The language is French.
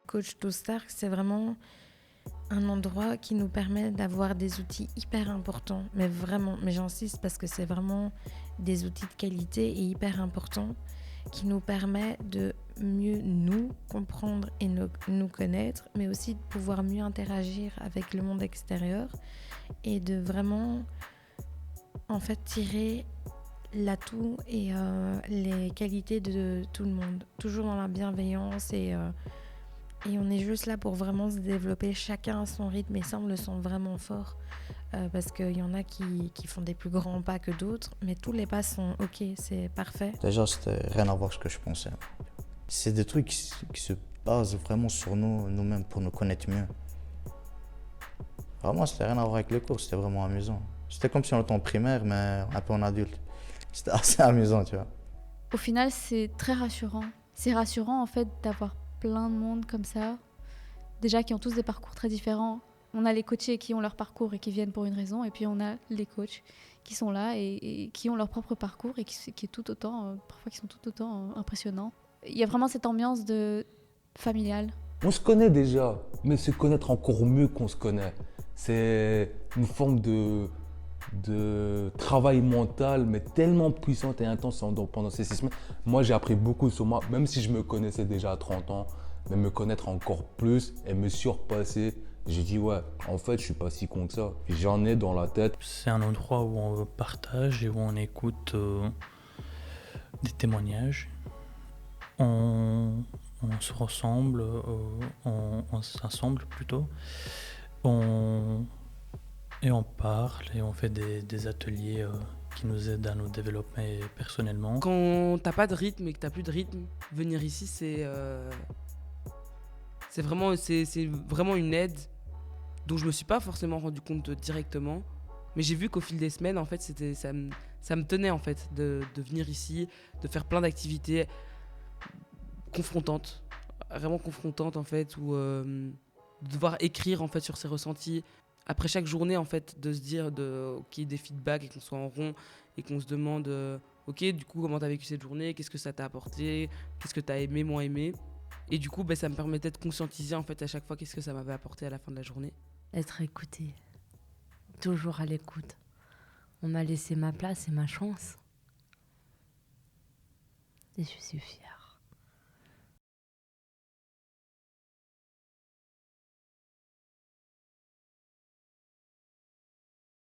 Coach to Stark, c'est vraiment un endroit qui nous permet d'avoir des outils hyper importants, mais vraiment, mais j'insiste parce que c'est vraiment des outils de qualité et hyper importants qui nous permet de mieux nous comprendre et nous connaître, mais aussi de pouvoir mieux interagir avec le monde extérieur et de vraiment en fait tirer l'atout et les qualités de tout le monde, toujours dans la bienveillance et on est juste là pour vraiment se développer chacun à son rythme et ça on le sent vraiment fort parce qu'il y en a qui font des plus grands pas que d'autres, mais tous les pas sont ok, c'est parfait. Déjà, c'était rien à voir avec ce que je pensais. C'est des trucs qui se basent vraiment sur nous-mêmes pour nous connaître mieux. Vraiment, c'était rien à voir avec les cours, c'était vraiment amusant. C'était comme si on était en primaire, mais un peu en adulte. C'était assez amusant, tu vois. Au final, c'est très rassurant. C'est rassurant, en fait, d'avoir plein de monde comme ça. Déjà, qui ont tous des parcours très différents. On a les coachés qui ont leur parcours et qui viennent pour une raison. Et puis, on a les coachs qui sont là et qui ont leur propre parcours et qui est tout autant, parfois qui sont tout autant impressionnants. Il y a vraiment cette ambiance familiale. On se connaît déjà, mais se connaître encore mieux qu'on se connaît. C'est une forme de travail mental, mais tellement puissante et intense pendant ces 6 semaines. Moi, j'ai appris beaucoup sur moi, même si je me connaissais déjà à 30 ans, mais me connaître encore plus et me surpasser. J'ai dit, ouais, en fait, je suis pas si con que ça. J'en ai dans la tête. C'est un endroit où on partage et où on écoute des témoignages. On se ressemble, on s'assemble plutôt. Et on parle et on fait des ateliers qui nous aident à nous développer personnellement. Quand t'as pas de rythme et que t'as plus de rythme, venir ici c'est vraiment une aide dont je me suis pas forcément rendu compte directement, mais j'ai vu qu'au fil des semaines en fait ça me tenait en fait de venir ici, de faire plein d'activités confrontantes, vraiment confrontantes en fait, où de devoir écrire en fait sur ses ressentis. Après chaque journée, en fait, de se dire qu'il y ait des feedbacks et qu'on soit en rond et qu'on se demande ok, du coup, comment t'as vécu cette journée, qu'est-ce que ça t'a apporté, qu'est-ce que t'as aimé, moins aimé. Et du coup, ça me permettait de conscientiser en fait à chaque fois qu'est-ce que ça m'avait apporté à la fin de la journée. Être écouté, toujours à l'écoute. On m'a laissé ma place et ma chance. Et je suis fière.